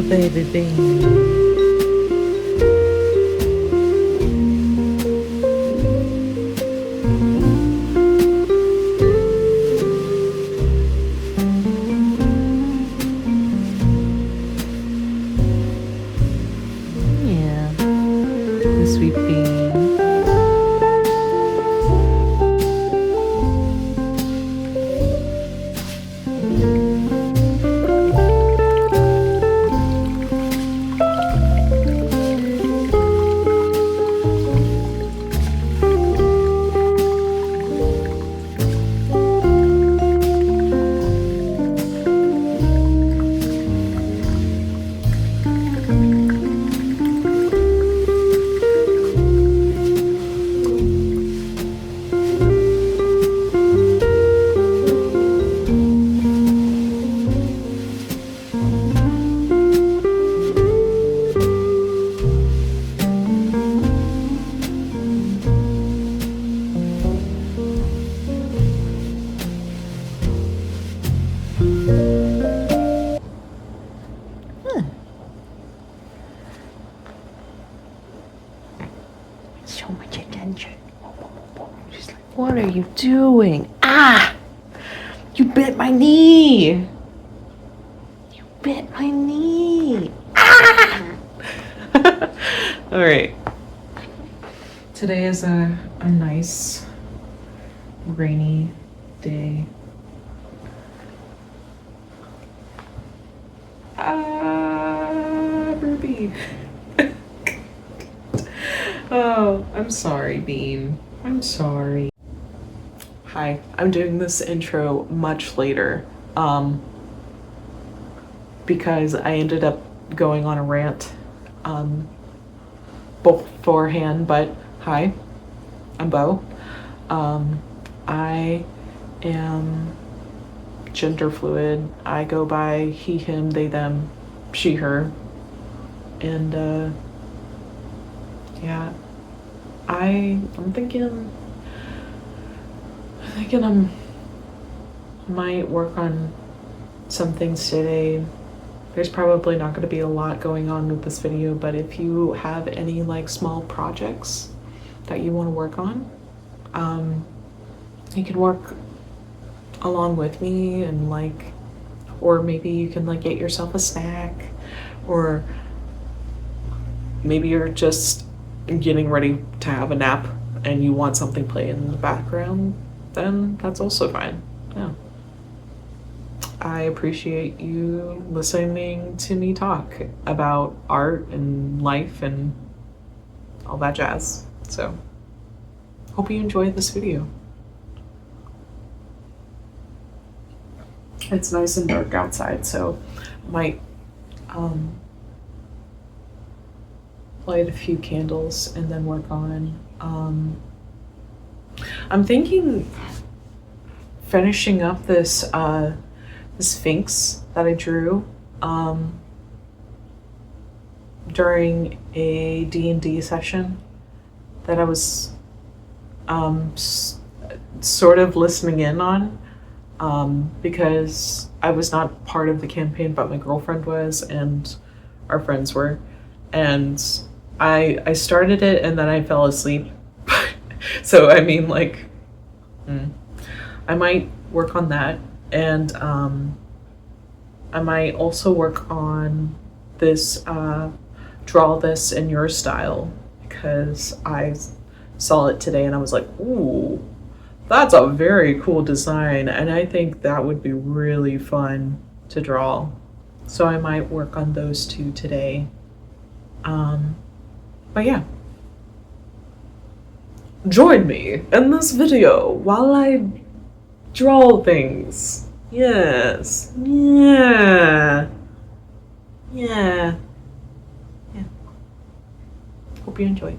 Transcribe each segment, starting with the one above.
Baby bean. Yeah, the sweet bean. So much attention. She's like, what are you doing? Ah! You bit my knee! You bit my knee! Ah! Alright. Today is a nice rainy day. Ruby. Oh, I'm sorry, Bean. I'm sorry. Hi, I'm doing this intro much later, because I ended up going on a rant, beforehand, but hi, I'm Bo. I am gender fluid. I go by he, him, they, them, she, her, and, yeah, I'm thinking I might work on some things today. There's probably not going to be a lot going on with this video, but if you have any like small projects that you want to work on, you can work along with me and like, or maybe you can like get yourself a snack, or maybe you're just getting ready to have a nap and you want something playing in the background, then that's also fine. Yeah. I appreciate you listening to me talk about art and life and all that jazz. So, hope you enjoyed this video. It's nice and dark outside, so I might light a few candles and then work on I'm thinking finishing up this Sphinx that I drew during a D&D session that I was sort of listening in on, because I was not part of the campaign, but my girlfriend was and our friends were, and I started it and then I fell asleep. So I mean, like, I might work on that, and I might also work on this draw this in your style, because I saw it today and I was like, ooh, that's a very cool design, and I think that would be really fun to draw. So I might work on those two today. But yeah, join me in this video while I draw things. Yes. Yeah. Yeah. Yeah. Hope you enjoy.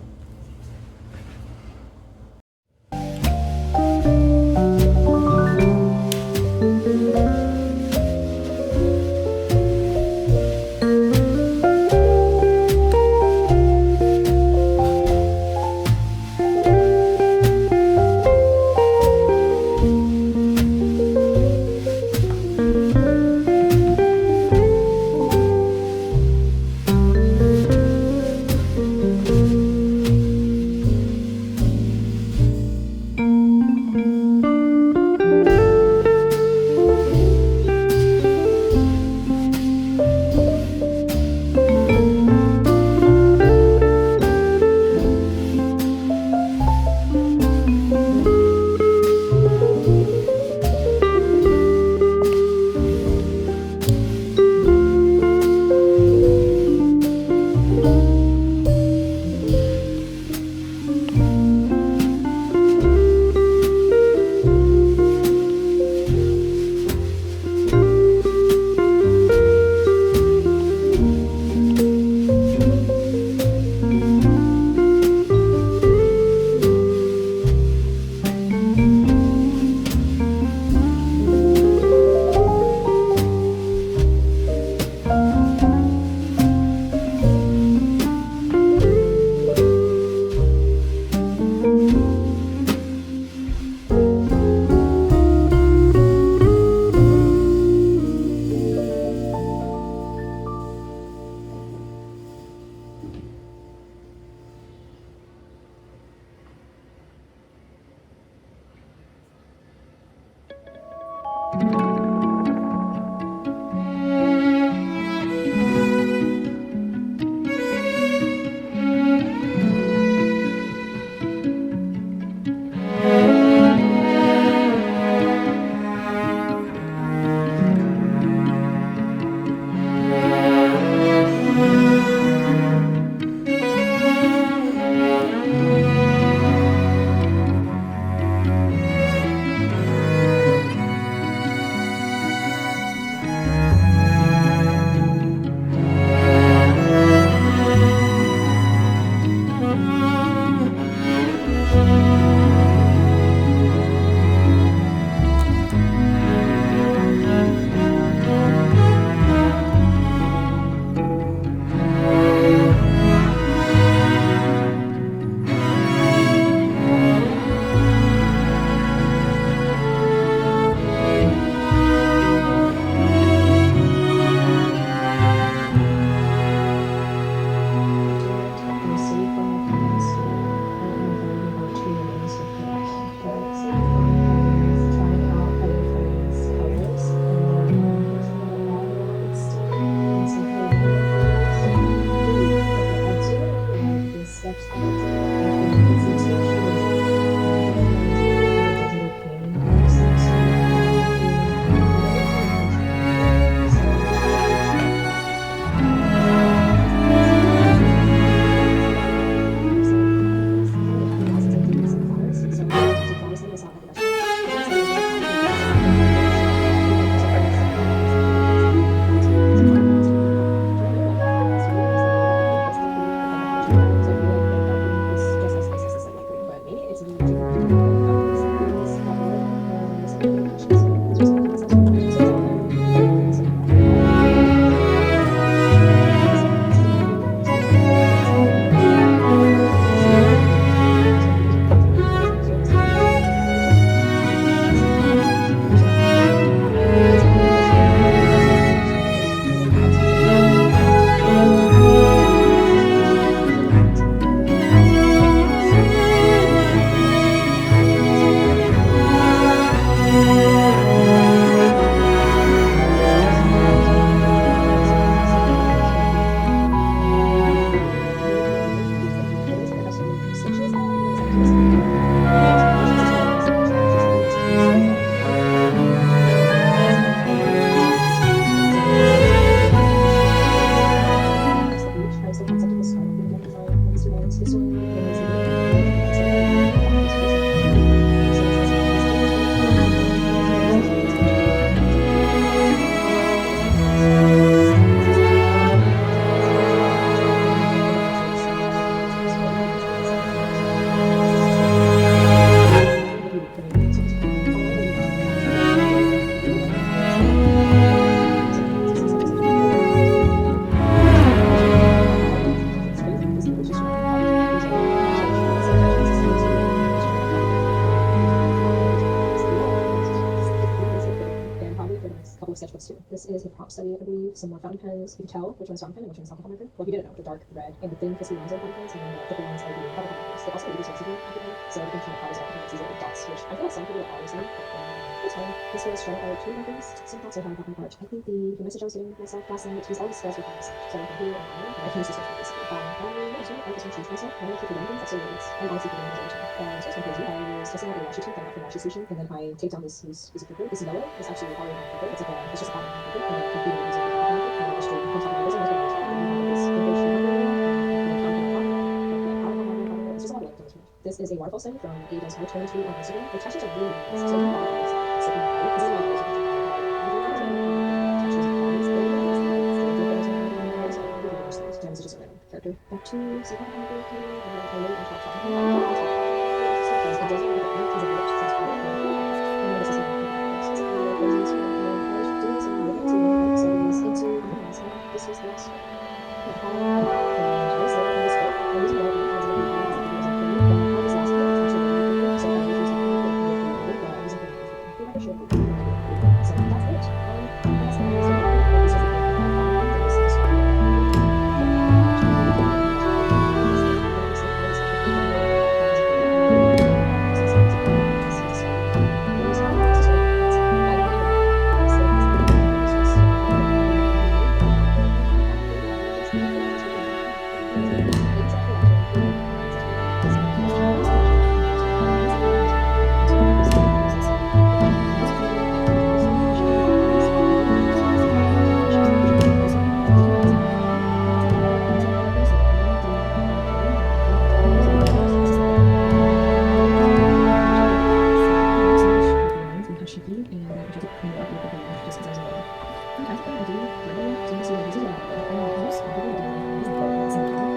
you know, update the brand just because I was like, from time to time I do learn to see what uses a lot. I know most people do it at the same time.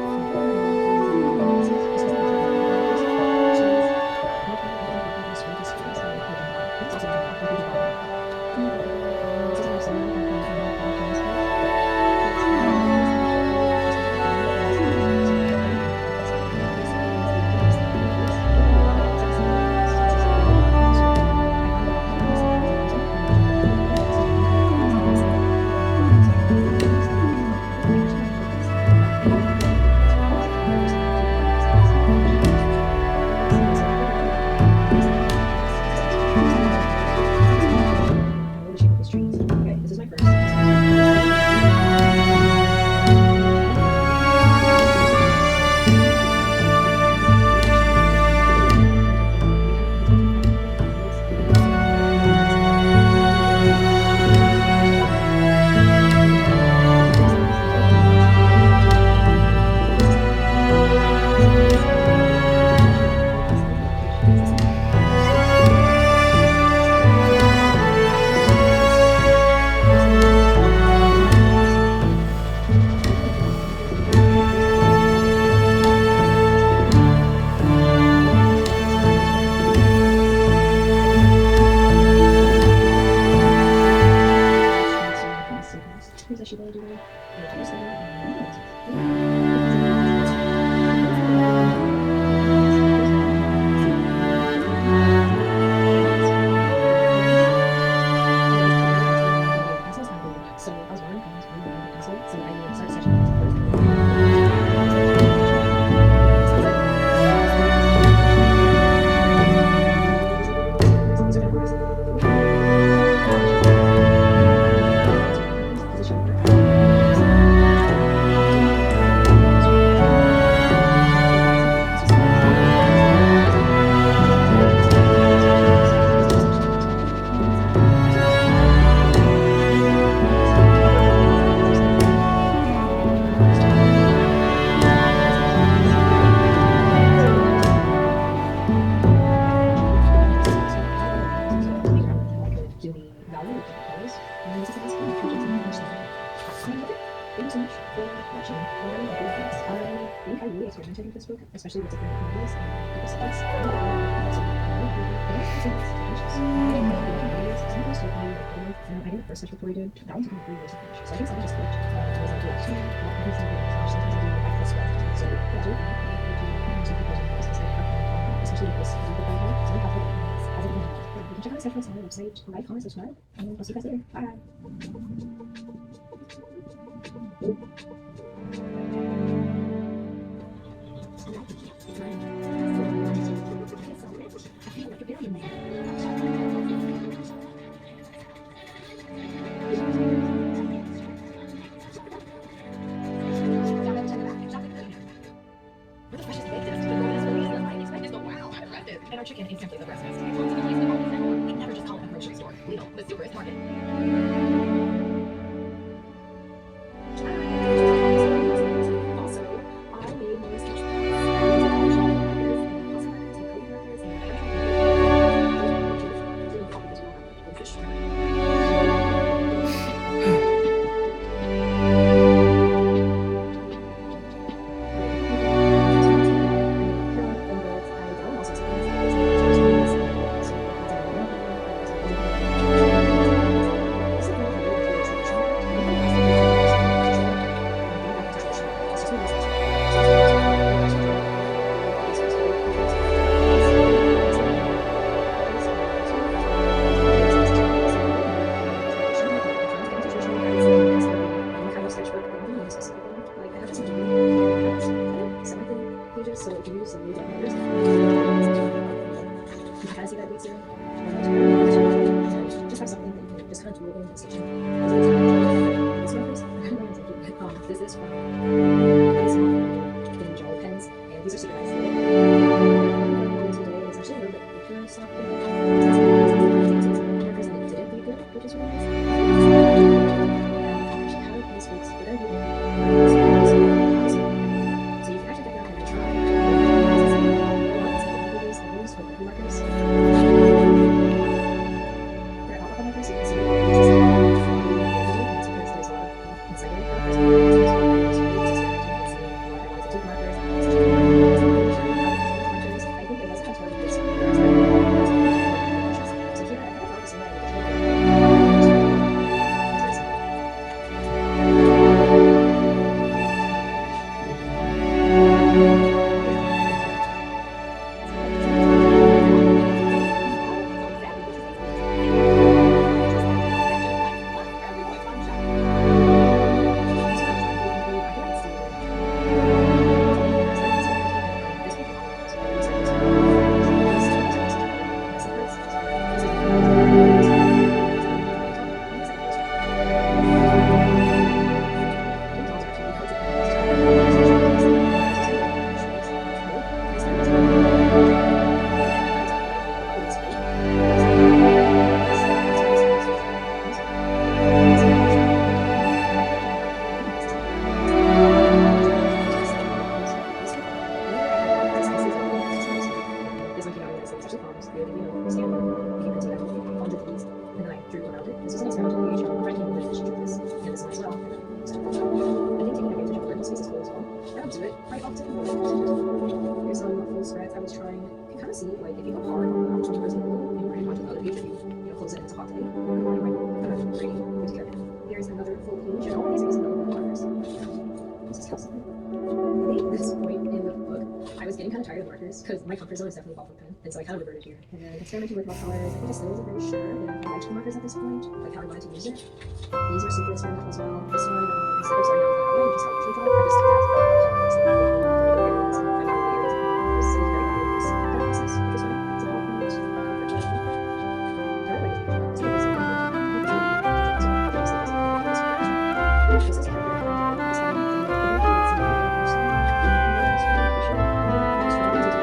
Okay, this is my first. Here's actually what I do. I just so I was wondering, I was wondering, so I started session Thank you so much for watching and learning about these things. I think I really experimented with this book, especially with different communities and people subjects. I did the first search before I did. That one took me 3 years to finish. So I think something just clicked. Was like, yeah, so not every single sometimes I do like this stuff. So yeah, do some people do this especially with this book right here. So I have as a beginner. You can check out the schedules on my website, like, comment, subscribe, and I'll see you guys later. Bye. And our chicken is simply the best. Never just call it a grocery store. Lidl, the superest market. my comfort zone is definitely ballpoint pen, and so I kind of reverted here. And then experimenting with watercolors, I think I still wasn't very sure if I liked markers at this point, like how I wanted to use it. These are super experimental as well. This one, instead of starting out with an outline, which is how I usually draw, I just adapted colors and areas and found the areas of colors. So it's very obvious that process, which is why it's a ballpoint comfort zone. I really like this picture. It's really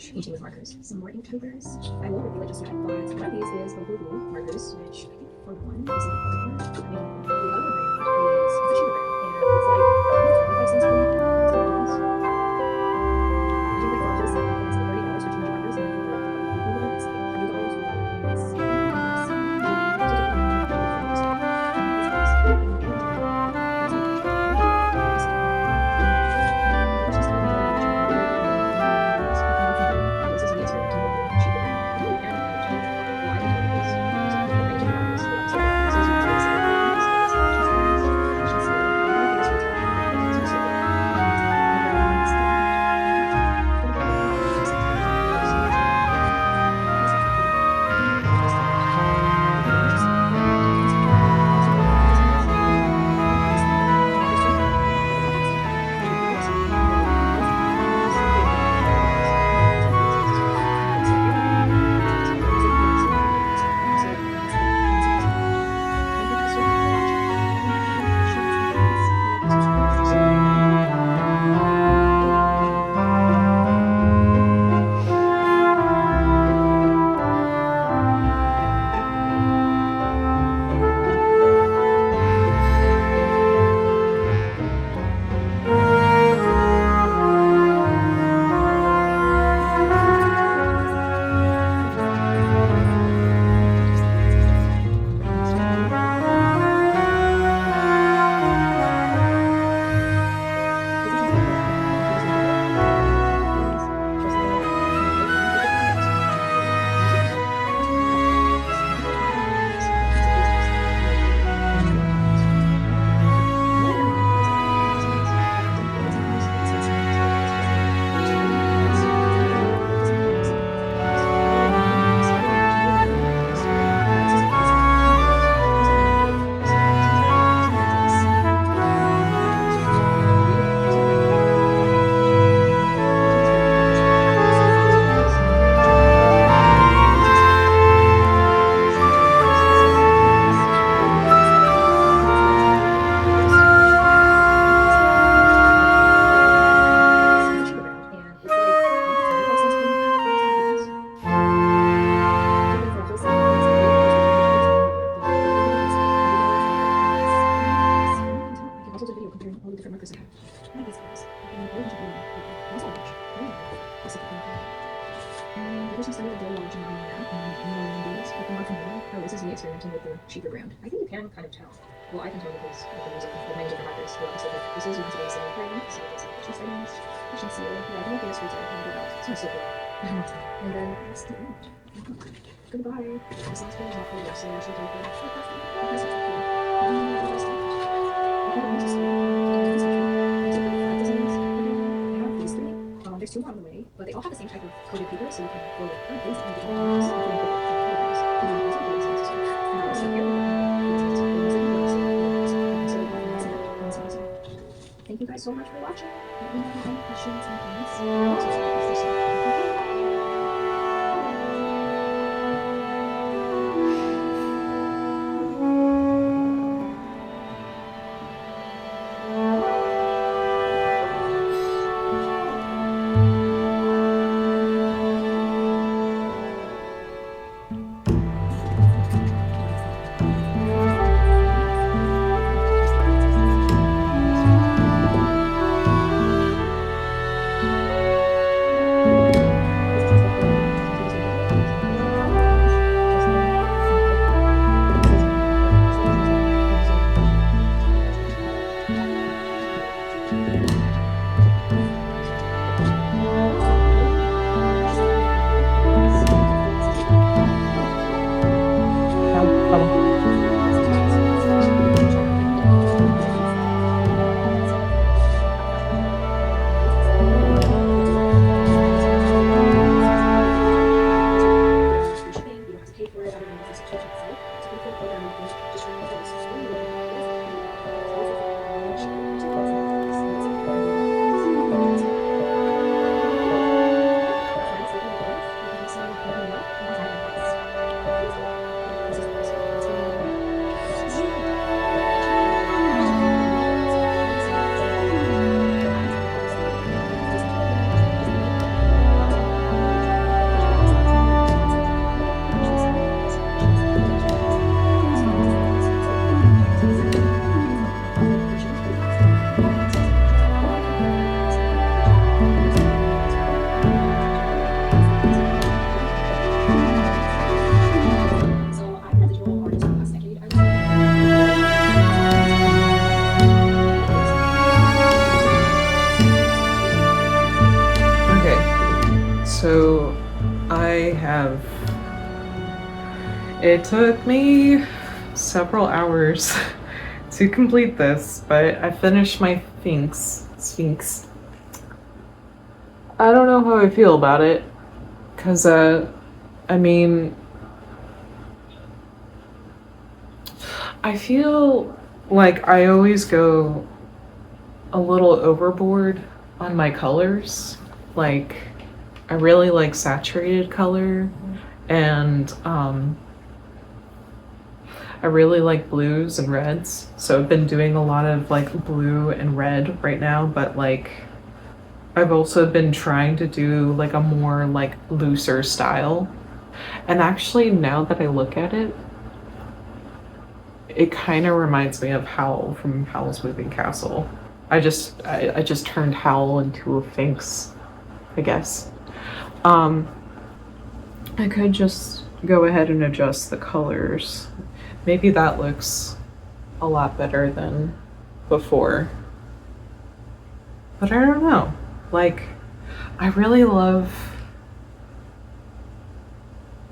much painting with markers. Some more Inktober's. I love it, just I bought one of these is the Boo Boo markers, which I think for one is the other brand. The other brand is the cheaper brand, and it's like 25 cents per marker. I think like for a whole set, it's like $30 for 200 markers, and then for the Boo Boo one, it's like $100 for experimenting with the cheaper brand. I think you can kind of tell. Well, I can tell because I've been using the many different markers throughout. So this is once again single brand, so it's like fish items, fish and seal. Yeah, I think the streets are going to go out. It's not so good. And then that's the end. Goodbye. This last one is not for you, so I should take it. There's two on the way, but they all have the same type of coated paper, so you can go with them. Thank you guys so much for watching. Let me know if you have any questions and comments. have. It took me several hours to complete this, but I finished my Sphinx. I don't know how I feel about it, because, I mean, I feel like I always go a little overboard on my colors. Like, I really like saturated color, and I really like blues and reds. So I've been doing a lot of like blue and red right now, but like I've also been trying to do like a more like looser style. And actually now that I look at it, it kind of reminds me of Howl from Howl's Moving Castle. I just turned Howl into a Sphinx, I guess. I could just go ahead and adjust the colors. Maybe that looks a lot better than before. But I don't know. Like, I really love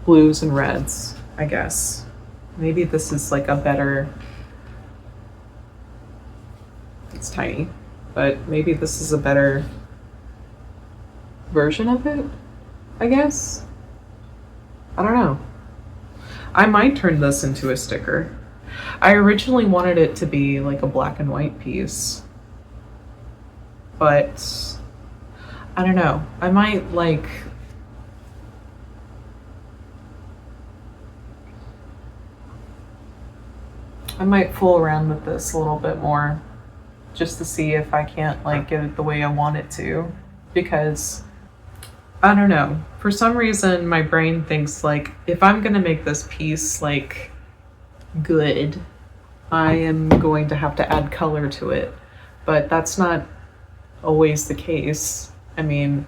blues and reds, I guess. Maybe this is like a better. It's tiny, but maybe this is a better version of it, I guess. I don't know. I might turn this into a sticker. I originally wanted it to be like a black and white piece, but I don't know. I might like. I might fool around with this a little bit more just to see if I can't like get it the way I want it to, because I don't know. For some reason, my brain thinks like if I'm gonna make this piece like good, I am going to have to add color to it. But that's not always the case. I mean,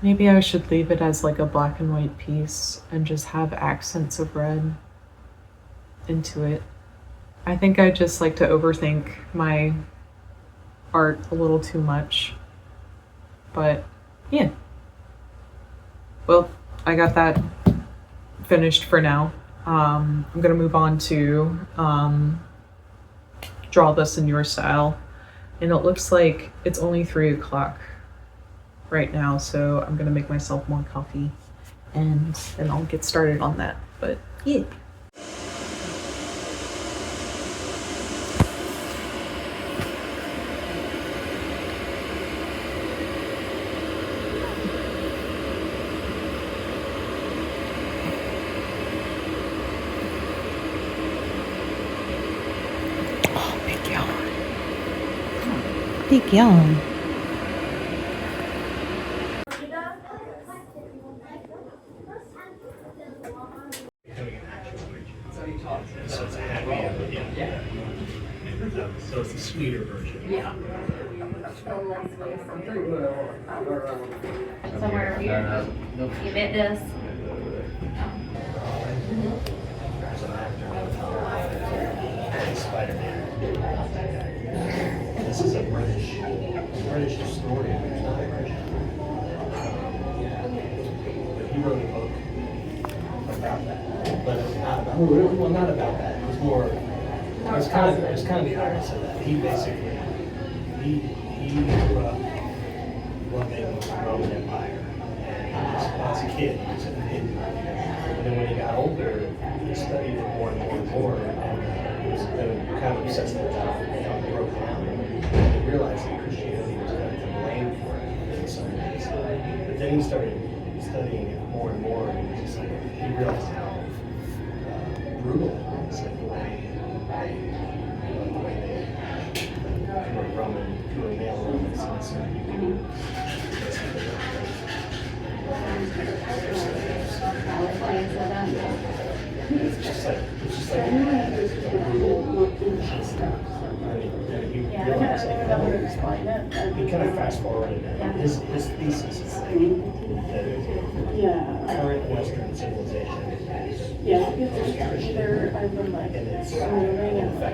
maybe I should leave it as like a black and white piece and just have accents of red into it. I think I just like to overthink my art a little too much. But yeah. Well, I got that finished for now. I'm gonna move on to draw this in your style. And it looks like it's only 3 o'clock right now, so I'm gonna make myself more coffee and then I'll get started on that. But yeah. Big yawn. So it's a happy, so it's a sweeter version. Yeah. Somewhere over here. You bet this. Spider-Man. This is a British historian. He's not British. But he wrote a book about that. But it's not about. Well, not about that. It was more. It was kind of the opposite of that. He basically he grew up loving the Roman Empire, and as a kid he was an Hindu. And then when he got older, he studied it more and more and more, and was kind of obsessed with how it broke down. And he realized that Christianity was kind of to blame for it in some ways. But then he started studying it more and more, and he was just like he realized how brutal it was, like the way they were male Roman citizens. It's just like a brutal. He kind of fast forwarded it. His thesis is like that current Western civilization is Christian, I've been like and it's moving and what's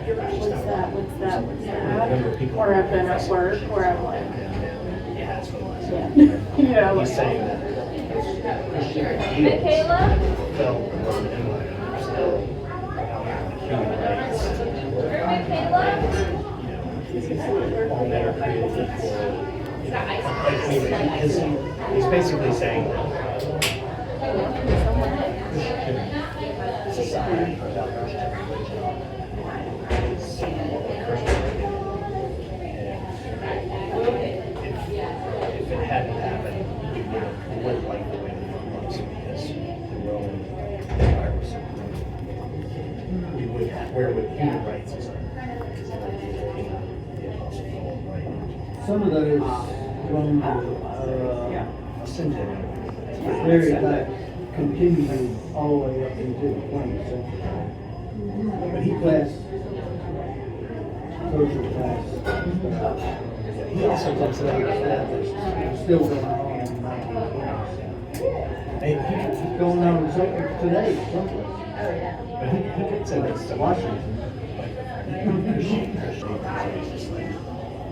that, or I've been at work where I'm like, yeah, that's what it was. Yeah. He's saying that Christian ideals fell below the empire, so human rights, all men are created equal. He's basically saying that Christian society without Christian religion is Christian religion. And if it hadn't happened, we wouldn't like the way the book looks because the Roman Empire was so great. We would, where would human rights is the Apostle Paul, right? Some of those from Ascended. very back continued all the way up into the 20th century. But he Class, social class, he also talks about established. still going on in the 1920s. And It's going on today, someplace. but he could say that's Washington. Christian is just like,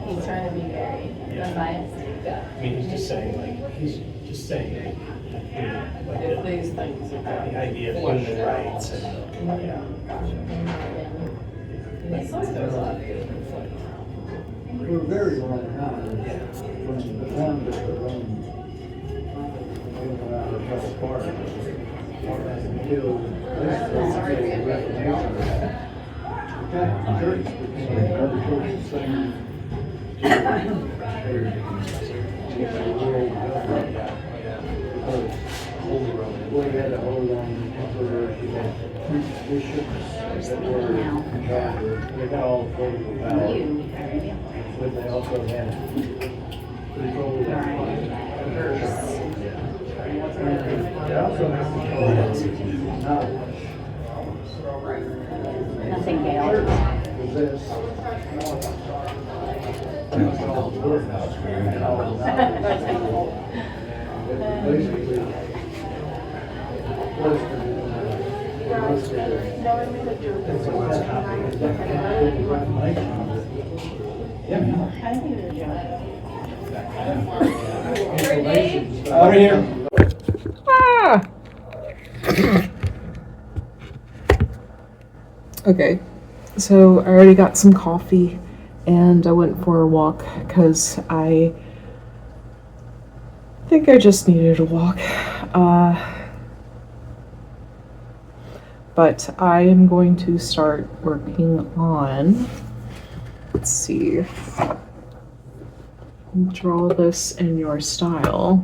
He's trying to be very unbiased. I mean, he's just saying, like, like, If these things are the idea of human rights and, yeah. For a very long time, from the time that the Romans went around the South Park, until basically the Reformation, the Catholic Church became another church's thing to the world government. Because we had a hold on the emperor, we had bishops that were in charge of, they had all the political power. But they also had control of the they also had control of knowledge. Nothing, Gail. Possess all the workhouse and all the knowledge. Basically, Over here. Ah! Okay, so I already got some coffee and I went for a walk because I think I just needed a walk. But I am going to start working on, let's see, draw this in your style.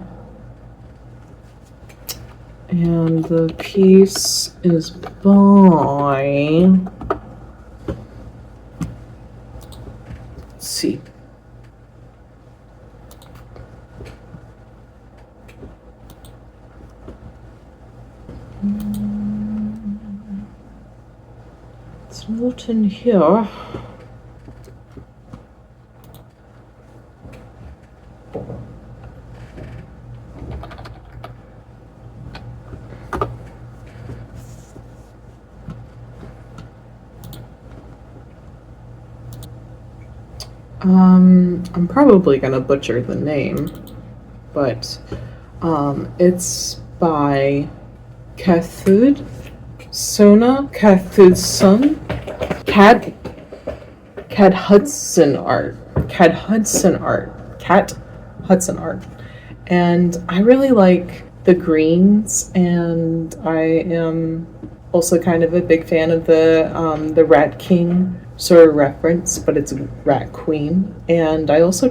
And the piece is by, let's see. It's not in here. I'm probably gonna butcher the name, but it's by Cathud Sona Cathudson Cat Hudson Art. And I really like the greens, and I am also kind of a big fan of the Rat King sort of reference, but it's Rat Queen. And I also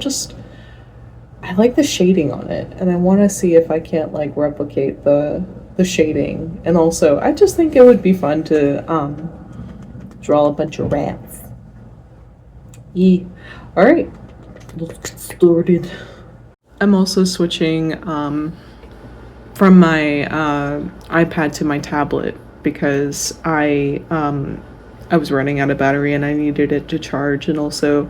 I like the shading on it, and I want to see if I can't like replicate the shading. And also I just think it would be fun to draw a bunch of rats. All right, let's get started. I'm also switching from my iPad to my tablet because I was running out of battery and I needed it to charge. And also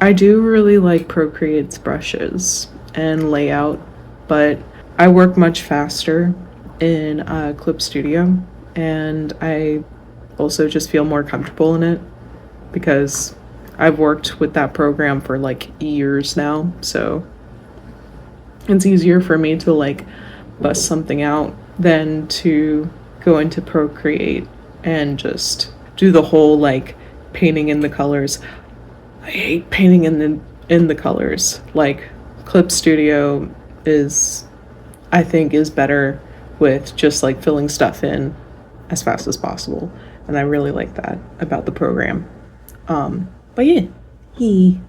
I do really like Procreate's brushes and layout, but I work much faster in Clip Studio, and I also just feel more comfortable in it because I've worked with that program for like years now. So it's easier for me to like bust something out than to go into Procreate and just do the whole like painting in the colors. I hate painting in the colors. Like Clip Studio is, I think, is better with just like filling stuff in as fast as possible, and I really like that about the program. But yeah, he.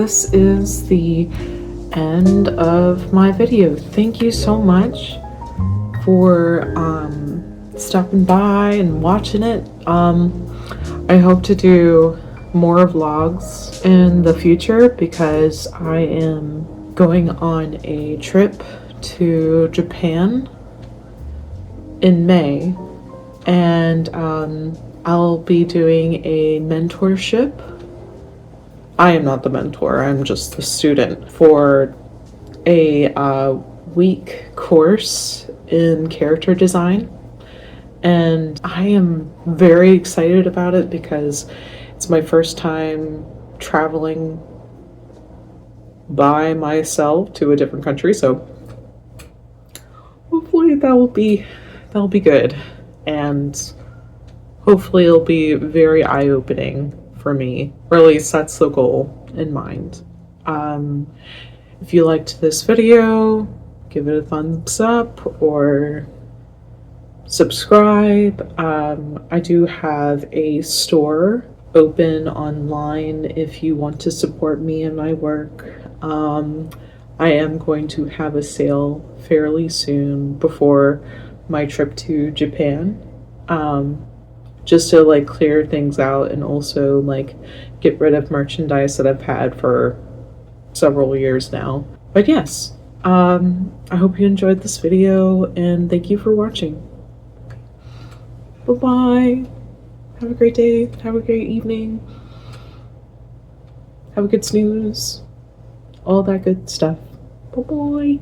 this is the end of my video. Thank you so much for stopping by and watching it. I hope to do more vlogs in the future because I am going on a trip to Japan in May, and I'll be doing a mentorship. I am not the mentor, I'm just the student for a week course in character design, and I am very excited about it because it's my first time traveling by myself to a different country, so hopefully that'll be good, and hopefully it'll be very eye-opening for me, or at least that's the goal in mind. If you liked this video, give it a thumbs up or subscribe. I do have a store open online if you want to support me and my work. I am going to have a sale fairly soon before my trip to Japan, just to like clear things out and also like get rid of merchandise that I've had for several years now. But yes, I hope you enjoyed this video and thank you for watching. Bye-bye. Have a great day. Have a great evening. Have a good snooze. All that good stuff. Bye-bye.